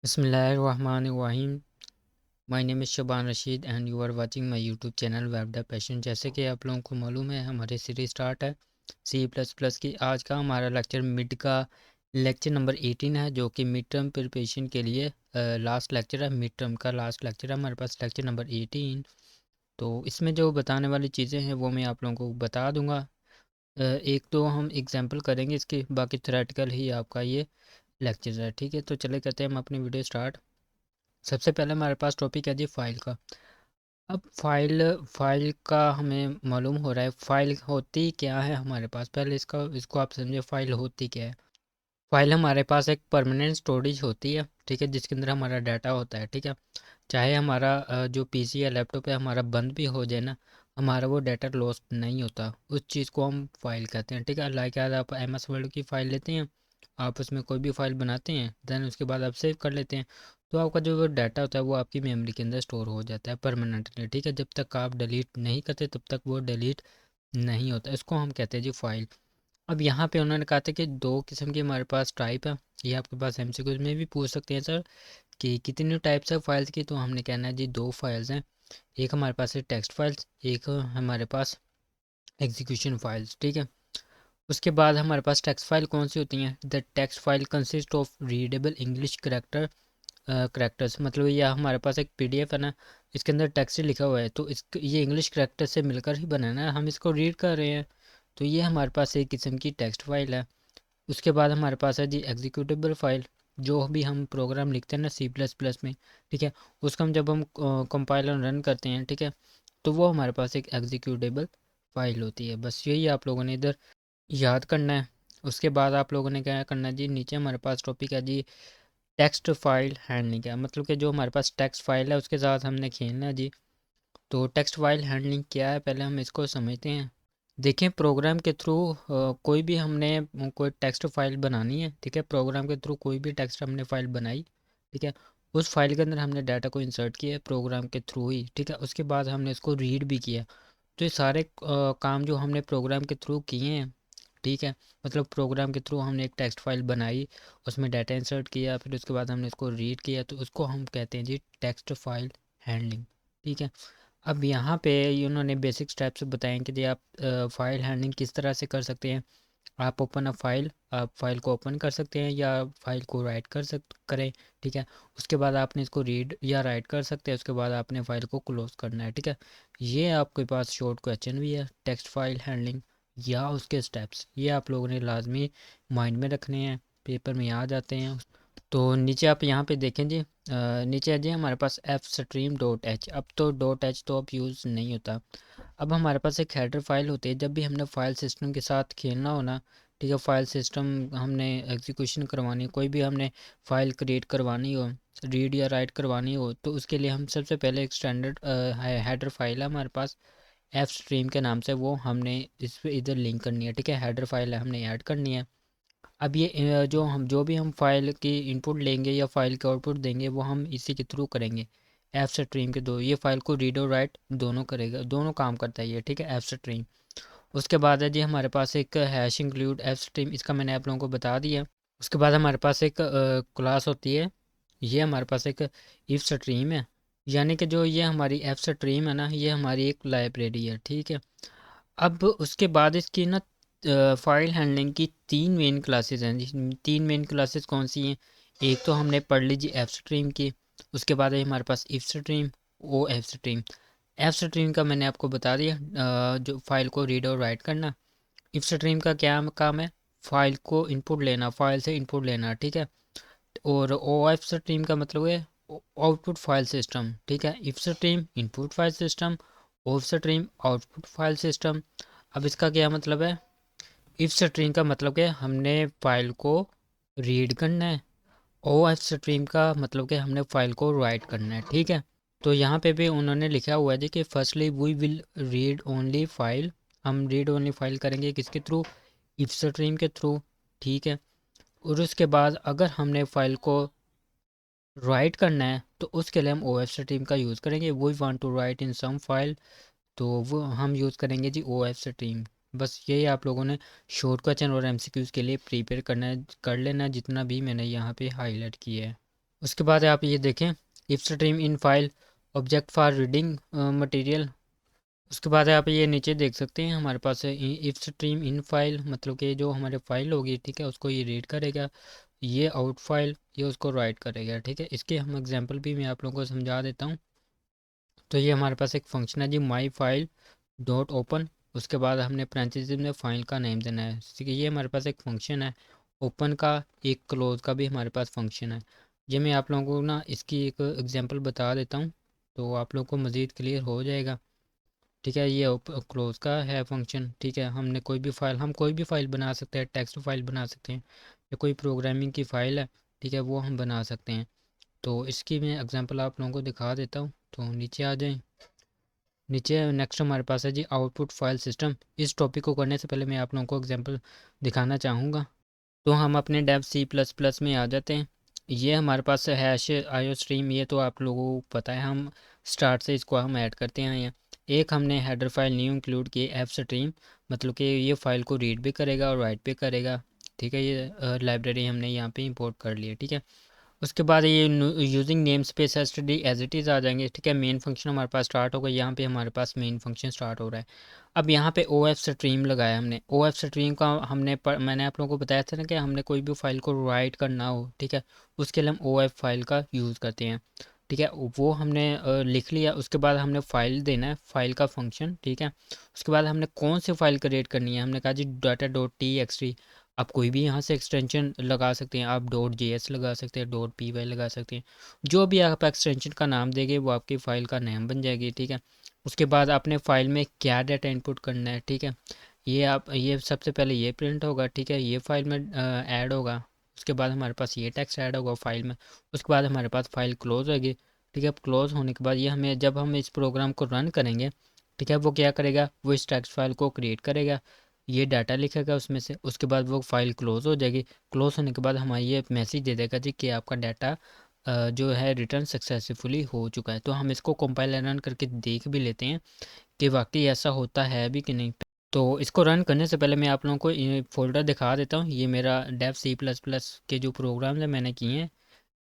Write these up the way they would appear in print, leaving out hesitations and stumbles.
बिस्मिल्लाहिर्रहमानिर्रहीम। My name is Shaban Rashid and you are watching my YouTube channel web dev passion. जैसे कि आप लोगों को मालूम है, हमारी सीरीज स्टार्ट है C++ की। आज का हमारा लेक्चर मिड का लेक्चर नंबर 18 है, जो कि मिड टर्म प्रिपरेशन के लिए लास्ट लेक्चर है। मिड टर्म का लास्ट लेक्चर है हमारे पास, लेक्चर नंबर 18। तो इसमें जो बताने वाली चीज़ें हैं वो मैं आप लोगों को बता दूंगा। एक तो हम एग्जांपल करेंगे इसकी, बाकी थ्योरेटिकल ही आपका ये लेक्चर है। ठीक है, तो चले करते हैं हम अपनी वीडियो स्टार्ट। सबसे पहले हमारे पास टॉपिक है जी फाइल का। अब फाइल का हमें मालूम हो रहा है फाइल होती क्या है हमारे पास। पहले इसको आप समझे, फाइल होती क्या है। फाइल हमारे पास एक परमानेंट स्टोरेज होती है, ठीक है, जिसके अंदर हमारा डाटा होता है। ठीक है, चाहे हमारा जो पीसी या लैपटॉप है हमारा बंद भी हो जाए ना, हमारा वो डाटा लॉस नहीं होता। उस चीज़ को हम फाइल कहते हैं। ठीक है, लाइक आज आप MS वर्ड की फ़ाइल लेते हैं, आप उसमें कोई भी फाइल बनाते हैं, देन उसके बाद आप सेव कर लेते हैं, तो आपका जो वो डाटा होता है वो आपकी मेमोरी के अंदर स्टोर हो जाता है परमानेंटली। ठीक है, जब तक आप डिलीट नहीं करते तब तक वो डिलीट नहीं होता। इसको हम कहते हैं जी फाइल। अब यहाँ पे उन्होंने कहा था कि दो किस्म की हमारे पास टाइप है। ये आपके पास MCQ में भी पूछ सकते हैं सर कि कितनी टाइप्स है फाइल्स की। तो हमने कहना है जी दो फाइल्स हैं, एक हमारे पास है टेक्स्ट फाइल्स, एक हमारे पास एग्जीक्यूशन फाइल्स। ठीक है, उसके बाद हमारे पास टेक्स्ट फाइल कौन सी होती हैं। The text file consist of readable English characters, मतलब ये हमारे पास एक PDF है ना, इसके अंदर टेक्स्ट लिखा हुआ है, तो इस ये इंग्लिश करैक्टर से मिलकर ही बना है ना, हम इसको रीड कर रहे हैं, तो ये हमारे पास एक किस्म की टेक्स्ट फाइल है। उसके बाद हमारे पास है जी एग्जीक्यूटेबल फाइल। जो भी हम प्रोग्राम लिखते हैं ना C++ में, ठीक है, उसको हम जब हम कंपाइलर रन करते हैं, ठीक है, तो वो हमारे पास एक एग्जीक्यूटेबल फाइल होती है। बस यही आप लोगों ने इधर याद करना है। उसके बाद आप लोगों ने क्या करना है जी, नीचे हमारे पास टॉपिक है जी टेक्स्ट फाइल हैंडलिंग का। मतलब कि जो हमारे पास टेक्स्ट फाइल है उसके साथ हमने खेलना है जी। तो टेक्स्ट फाइल हैंडलिंग क्या है, पहले हम इसको समझते हैं। देखिए, प्रोग्राम के थ्रू कोई भी हमने कोई टेक्स्ट फाइल बनानी है, ठीक है, प्रोग्राम के थ्रू कोई भी टेक्स्ट हमने फाइल बनाई, ठीक है, उस फाइल के अंदर हमने डाटा को इंसर्ट किया है प्रोग्राम के थ्रू ही, ठीक है, उसके बाद हमने इसको रीड भी किया। तो ये सारे काम जो हमने प्रोग्राम के थ्रू किए हैं, ठीक है, मतलब प्रोग्राम के थ्रू हमने एक टेक्स्ट फाइल बनाई, उसमें डाटा इंसर्ट किया, फिर उसके बाद हमने इसको रीड किया, तो उसको हम कहते हैं जी टेक्स्ट फाइल हैंडलिंग। ठीक है, अब यहाँ पे उन्होंने बेसिक स्टेप्स बताएं कि जी आप फाइल हैंडलिंग किस तरह से कर सकते हैं। आप ओपन अ फाइल, आप फाइल को ओपन कर सकते हैं या फाइल को राइट करें, ठीक है, उसके बाद आपने इसको रीड या राइट कर सकते हैं, उसके बाद आपने फाइल को क्लोज करना है। ठीक है, ये आपके पास शॉर्ट क्वेश्चन भी है, टेक्स्ट फाइल हैंडलिंग या उसके स्टेप्स, ये आप लोगों ने लाजमी माइंड में रखने हैं, पेपर में आ जाते हैं। तो नीचे आप यहाँ पे देखें जी, नीचे है जी हमारे पास fstream.h। अब तो .h तो अब यूज़ नहीं होता। अब हमारे पास एक हेडर फाइल होती है, जब भी हमने फाइल सिस्टम के साथ खेलना हो ना, ठीक है, फाइल सिस्टम हमने एग्जीक्यूशन करवानी हो, कोई भी हमने फाइल क्रिएट करवानी हो, रीड या राइट करवानी हो, तो उसके लिए हम सबसे पहले एक स्टैंडर्ड हेडर फाइल है हमारे पास fstream के नाम से, वो हमने इस पे इधर लिंक करनी है। ठीक है, हेडर फाइल है हमने ऐड करनी है। अब ये जो भी हम फाइल की इनपुट लेंगे या फाइल का आउटपुट देंगे, वो हम इसी के थ्रू करेंगे। एफ स्ट्रीम के दो, ये फाइल को रीड और राइट दोनों करेगा, दोनों काम करता है ये। ठीक है, एफ स्ट्रीम। उसके बाद है जी हमारे पास एक हैश इंक्लूड एफ स्ट्रीम, इसका मैंने आप लोगों को बता दिया। उसके बाद हमारे पास एक क्लास होती है, ये हमारे पास एक इफ स्ट्रीम है, यानी कि जो ये हमारी एफ स्ट्रीम है ना, ये हमारी एक लाइब्रेरी है। ठीक है, अब उसके बाद इसकी ना फाइल हैंडलिंग की तीन मेन क्लासेस हैं जी। तीन मेन क्लासेस कौन सी हैं, एक तो हमने पढ़ ली जी एफ स्ट्रीम की, उसके बाद है हमारे पास ifstream, ofstream. F stream का मैंने आपको बता दिया, जो फाइल को रीड और राइट करना। इफ स्ट्रीम का क्या काम है, फाइल को इनपुट लेना, फाइल से इनपुट लेना, ठीक है, और ओ एफ स्ट्रीम का मतलब है आउटपुट फाइल सिस्टम। ठीक है, if stream input file system, of stream output file system. अब इसका क्या मतलब है, इफ स्ट्रीम का मतलब कि हमने फाइल को रीड करना है, ओ एफ स्ट्रीम का मतलब कि हमने फाइल को राइट करना है। ठीक है, तो यहाँ पे भी उन्होंने लिखा हुआ है जी कि firstly we will read only file, हम रीड ओनली फाइल करेंगे किसके थ्रू, इफ स्ट्रीम के थ्रू। ठीक है, और उसके बाद अगर हमने फाइल को राइट करना है तो उसके लिए हम ओ एफ स्ट्रीम का यूज़ करेंगे। We want to write in some file, तो वो हम यूज़ करेंगे जी ओ एफ स्ट्रीम। बस यही आप लोगों ने शॉर्ट क्वेश्चन और MCQs के लिए प्रिपेयर करना है, कर लेना जितना भी मैंने यहाँ पे हाईलाइट किया है। उसके बाद आप ये देखें if stream in file object for reading material. उसके बाद आप ये नीचे देख सकते हैं हमारे पास है इफ स्ट्रीम इन फाइल, मतलब कि जो हमारे फाइल होगी ठीक है उसको ये रीड करेगा, ये आउट फाइल ये उसको राइट करेगा। ठीक है, इसके हम एग्जांपल भी मैं आप लोगों को समझा देता हूँ। तो ये हमारे पास एक फंक्शन है जी माई फाइल डॉट ओपन, उसके बाद हमने पैरेंथेसिस में फाइल का नेम देना है। ठीक है, ये हमारे पास एक फंक्शन है ओपन का, एक क्लोज का भी हमारे पास फंक्शन है। ये मैं आप लोगों को ना इसकी एक एग्जांपल बता देता हूँ तो आप लोगों को मज़ीद क्लियर हो जाएगा। ठीक है, ये क्लोज का है फंक्शन। ठीक है, हमने कोई भी फाइल, हम कोई भी फाइल बना सकते हैं, टेक्स्ट फाइल बना सकते हैं या कोई प्रोग्रामिंग की फ़ाइल है ठीक है वो हम बना सकते हैं। तो इसकी मैं एग्जांपल आप लोगों को दिखा देता हूँ। तो नीचे आ जाएं, नीचे नेक्स्ट हमारे पास है जी आउटपुट फाइल सिस्टम। इस टॉपिक को करने से पहले मैं आप लोगों को एग्जांपल दिखाना चाहूँगा। तो हम अपने डेव सी प्लस प्लस में आ जाते हैं। ये हमारे पास हैश आयो स्ट्रीम, ये तो आप लोगों को पता है, हम स्टार्ट से इसको हम ऐड करते हैं यहाँ। एक हमने हेडर फाइल न्यू इंक्लूड की एफ स्ट्रीम, मतलब कि ये फ़ाइल को रीड भी करेगा और राइट भी करेगा। ठीक है, ये लाइब्रेरी हमने यहाँ पे इंपोर्ट कर ली है। ठीक है, उसके बाद ये using namespace std as it is आ जाएंगे। ठीक है, मेन फंक्शन हमारे पास स्टार्ट होगा, यहाँ पे हमारे पास मेन फंक्शन स्टार्ट हो रहा है। अब यहाँ पे ओ एफ स्ट्रीम लगाया हमने। ओ एफ स्ट्रीम का मैंने आप लोगों को बताया था ना कि हमने कोई भी फाइल को राइट करना हो ठीक है उसके लिए हम ओ एफ फाइल का यूज़ करते हैं। ठीक है, वो हमने लिख लिया। उसके बाद हमने फ़ाइल देना है, फ़ाइल का फंक्शन। ठीक है, उसके बाद हमने कौन सी फ़ाइल क्रिएट करनी है, हमने कहा जी data dot T X T. आप कोई भी यहाँ से एक्सटेंशन लगा सकते हैं, आप डॉट जे एस लगा सकते हैं, डॉट पी वाई लगा सकते हैं, जो भी आप एक्सटेंशन का नाम देंगे वो आपकी फ़ाइल का नाम बन जाएगी। ठीक है, उसके बाद आपने फ़ाइल में क्या डाटा इनपुट करना है। ठीक है, ये सबसे पहले ये प्रिंट होगा। ठीक है, ये फाइल में ऐड होगा। उसके बाद हमारे पास ये टेक्स्ट ऐड होगा फाइल में। उसके बाद हमारे पास फाइल क्लोज होगी। ठीक है, अब क्लोज होने के बाद ये हमें, जब हम इस प्रोग्राम को रन करेंगे ठीक है वो क्या करेगा, वो इस टेक्स्ट फाइल को क्रिएट करेगा, ये डाटा लिखेगा उसमें से। उसके बाद वो फाइल क्लोज हो जाएगी। क्लोज होने के बाद हमारा ये मैसेज दे देगा जी कि आपका डाटा जो है रिटर्न सक्सेसफुली हो चुका है। तो हम इसको कंपाइल रन करके देख भी लेते हैं कि वाकई ऐसा होता है भी कि नहीं। तो इसको रन करने से पहले मैं आप लोगों को ये फ़ोल्डर दिखा देता हूँ। ये मेरा डेव सी प्लस प्लस के जो प्रोग्राम्स हैं मैंने किए हैं।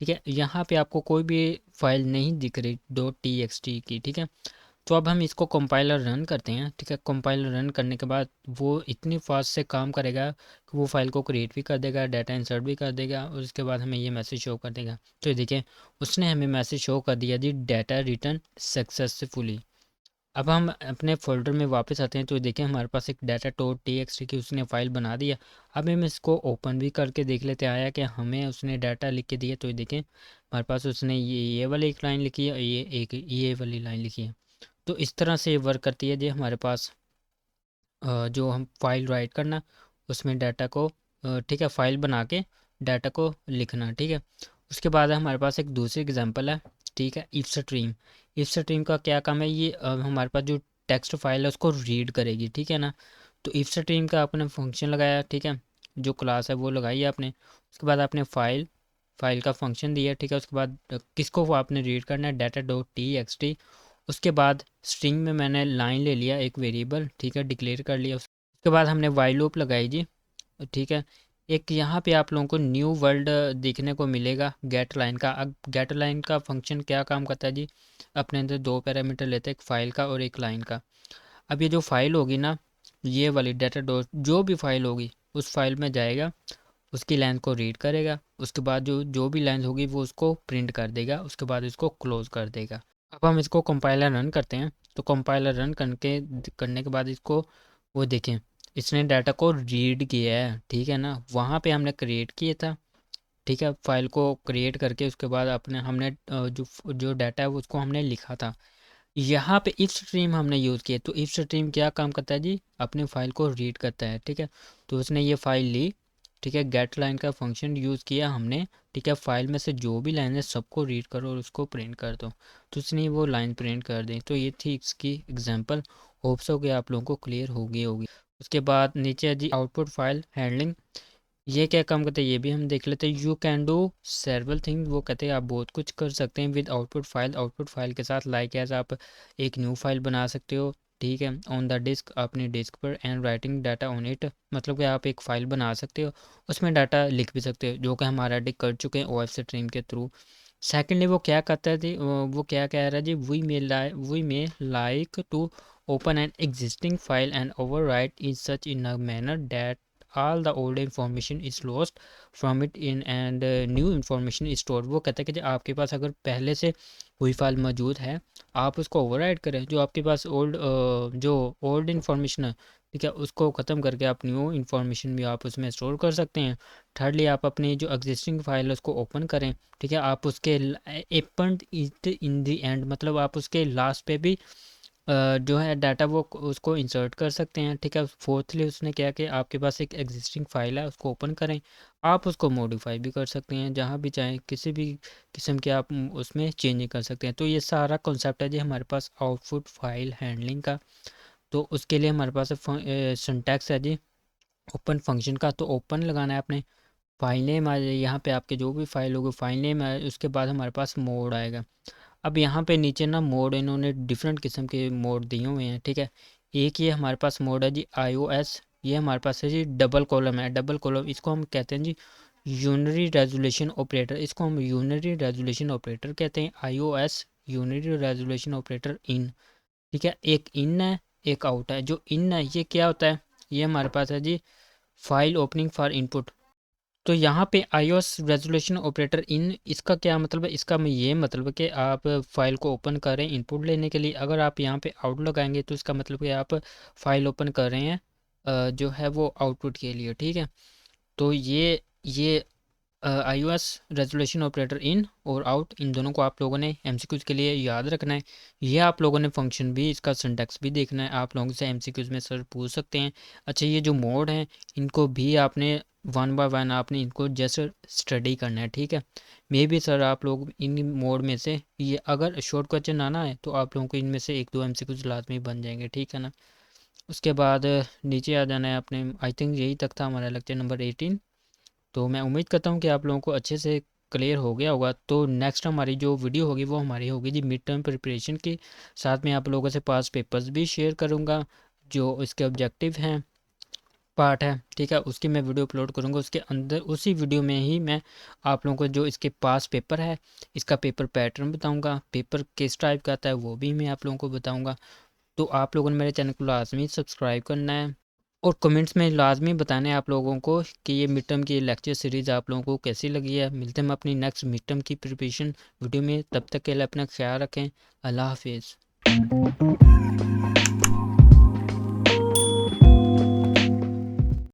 ठीक है, यहाँ पे आपको कोई भी फाइल नहीं दिख रही डॉट टी एक्स टी की। ठीक है, तो अब हम इसको कंपाइलर रन करते हैं। ठीक है, कंपाइलर रन करने के बाद वो इतनी फास्ट से काम करेगा कि वो फाइल को क्रिएट भी कर देगा, डाटा इंसर्ट भी कर देगा और उसके बाद हमें ये मैसेज शो कर देगा। तो ये देखिए उसने हमें मैसेज शो कर दिया जी डाटा रिटर्न सक्सेसफुली। अब हम अपने फ़ोल्डर में वापस आते हैं तो देखें हमारे पास एक data dot T X T की उसने फ़ाइल बना दिया। अब हम इसको ओपन भी करके देख लेते हैं आया कि हमें उसने डाटा लिख के दिया। तो ये देखें हमारे पास उसने ये वाली एक लाइन लिखी है, ये एक ये वाली लाइन लिखी है। तो इस तरह से वर्क करती है जी हमारे पास जो हम फाइल राइट करना उसमें डाटा को ठीक है फाइल बना के डाटा को लिखना। ठीक है, उसके बाद हमारे पास एक दूसरी एग्जांपल है। ठीक है, इफ स्ट्रीम। इफ स्ट्रीम का क्या काम है, ये हमारे पास जो टेक्स्ट फाइल है उसको रीड करेगी। ठीक है ना, तो इफ स्ट्रीम का आपने फंक्शन लगाया। ठीक है, जो क्लास है वो लगाई आपने। उसके बाद आपने फाइल फाइल का फंक्शन दिया। ठीक है, उसके बाद किसको वो आपने रीड करना है, data dot T X T. उसके बाद स्ट्रिंग में मैंने लाइन ले लिया एक वेरिएबल। ठीक है, डिक्लेयर कर लिया। उसके बाद हमने वाइल लूप लगाई जी। ठीक है, एक यहाँ पे आप लोगों को न्यू वर्ल्ड देखने को मिलेगा गेट लाइन का। अब गेट लाइन का फंक्शन क्या काम करता है जी, अपने अंदर दो पैरामीटर लेते हैं, एक फ़ाइल का और एक लाइन का। अब ये जो फाइल होगी ना, ये वाली डाटा डॉट जो भी फाइल होगी उस फाइल में जाएगा, उसकी लाइन को रीड करेगा। उसके बाद जो जो भी लाइन होगी वो उसको प्रिंट कर देगा, उसके बाद इसको क्लोज कर देगा। अब हम इसको कंपाइलर रन करते हैं। तो कंपाइलर रन करने के बाद इसको वो देखें इसने डाटा को रीड किया है। ठीक है ना, वहाँ पे हमने क्रिएट किया था। ठीक है, फाइल को क्रिएट करके उसके बाद अपने हमने जो जो डाटा है उसको हमने लिखा था। यहाँ पे इफ स्ट्रीम हमने यूज़ किया। तो इफ स्ट्रीम क्या काम करता है जी, अपनी फ़ाइल को रीड करता है। ठीक है, तो उसने ये फ़ाइल ली। ठीक है, गेट लाइन का फंक्शन यूज़ किया हमने। ठीक है, फाइल में से जो भी लाइन है सबको रीड करो और उसको प्रिंट कर दो। तो उसने वो लाइन प्रिंट कर दी। तो ये थी इसकी एग्जांपल। होप्स हो कि आप लोगों को क्लियर होगी होगी। उसके बाद नीचे है जी आउटपुट फाइल हैंडलिंग। ये क्या काम करते हैं ये भी हम देख लेते हैं। You can do several things, वो कहते हैं आप बहुत कुछ कर सकते हैं with output file. Output file के साथ लाइक एज आप एक न्यू फाइल बना सकते हो। ठीक है, ऑन द डिस्क अपनी डिस्क पर, and writing data on it, मतलब कि आप एक फ़ाइल बना सकते हो, उसमें डाटा लिख भी सकते हो, जो कि हम ऑलरेडी कर चुके हैं OF स्ट्रीम के थ्रू। सेकेंडली वो क्या करता है जी, वो क्या कह रहा है जी, we may like to open an existing file and overwrite in such in a manner that all the old information is lost from it in and new information is stored। वो कहता है कि आपके पास अगर पहले से कोई फाइल मौजूद है, आप उसको ओवरराइट करें, जो आपके पास जो ओल्ड इन्फॉर्मेशन है, ठीक है, उसको ख़त्म करके आप न्यू इन्फॉर्मेशन भी आप उसमें स्टोर कर सकते हैं। थर्डली आप अपनी जो एग्जिस्टिंग फाइल है उसको ओपन करें, ठीक है, आप उसके एपन इट इन दी एंड, मतलब आप उसके लास्ट पे भी जो है डाटा वो उसको इंसर्ट कर सकते हैं, ठीक है। फोर्थली उसने क्या कि आपके पास एक एग्जिस्टिंग फाइल है, उसको ओपन करें, आप उसको मॉडिफाई भी कर सकते हैं, जहाँ भी चाहें किसी भी किस्म के आप उसमें चेंज कर सकते हैं। तो ये सारा कॉन्सेप्ट है जी हमारे पास आउटपुट फाइल हैंडलिंग का। तो उसके लिए हमारे पास सिंटैक्स है जी ओपन फंक्शन का। तो ओपन लगाना है आपने, फाइल नेम आ जाए, यहाँ पे आपके जो भी फाइल होगी फाइल नेम है, उसके बाद हमारे पास मोड आएगा। अब यहाँ पे नीचे ना मोड इन्होंने डिफरेंट किस्म के मोड दिए हुए हैं, ठीक है। एक ये हमारे पास मोड है जी iOS, ये हमारे पास है जी डबल कॉलम है, डबल कॉलम इसको हम कहते हैं जी यूनरी रेजोल्यूशन ऑपरेटर, इसको हम यूनरी रेजोल्यूशन ऑपरेटर कहते हैं। iOS यूनरी रेजोल्यूशन ऑपरेटर इन, ठीक है, एक इन है एक आउट है। जो इन है ये क्या होता है, ये हमारे पास है जी फाइल ओपनिंग फॉर इनपुट। तो यहाँ पे iOS रेजोल्यूशन ऑपरेटर इन, इसका क्या मतलब है, इसका मैं ये मतलब है कि आप फाइल को ओपन कर रहे हैं इनपुट लेने के लिए। अगर आप यहाँ पे आउट लगाएंगे तो इसका मतलब कि आप फाइल ओपन कर रहे हैं जो है वो आउटपुट के लिए, ठीक है। तो ये iOS रेजोल्यूशन ऑपरेटर इन और आउट, इन दोनों को आप लोगों ने MCQs के लिए याद रखना है। ये आप लोगों ने फंक्शन भी, इसका सिंटैक्स भी देखना है, आप लोगों से MCQs में सर पूछ सकते हैं। अच्छा, ये जो मोड हैं इनको भी आपने वन बाय वन आपने इनको जैसे स्टडी करना है, ठीक है। मे बी सर आप लोग इन मोड में से ये अगर शॉर्ट क्वेश्चन आना है तो आप लोगों को इनमें से एक दो MCQs लाजमी बन जाएंगे, ठीक है ना। उसके बाद नीचे आ जाना है आपने। आई थिंक यही तक था हमारा लेक्चर नंबर 18। तो मैं उम्मीद करता हूँ कि आप लोगों को अच्छे से क्लियर हो गया होगा। तो नेक्स्ट हमारी जो वीडियो होगी वो हमारी होगी जी मिड टर्म प्रिपरेशन की, साथ में आप लोगों से पास पेपर्स भी शेयर करूँगा, जो इसके ऑब्जेक्टिव हैं पार्ट है, ठीक है, उसकी मैं वीडियो अपलोड करूँगा। उसके अंदर उसी वीडियो में ही मैं आप लोगों को जो इसके पास पेपर है इसका पेपर पैटर्न बताऊँगा, पेपर किस टाइप का आता है वो भी मैं आप लोगों को बताऊँगा। तो आप लोगों ने मेरे चैनल को लाजमी सब्सक्राइब करना है और कमेंट्स में लाजमी बताना है आप लोगों को कि ये मिड टर्म की लेक्चर सीरीज़ आप लोगों को कैसी लगी है। मिलते हैं हम अपनी नेक्स्ट मिड टर्म की प्रिपरेशन वीडियो में, तब तक के लिए अपना ख्याल रखें। अल्लाह हाफिज़।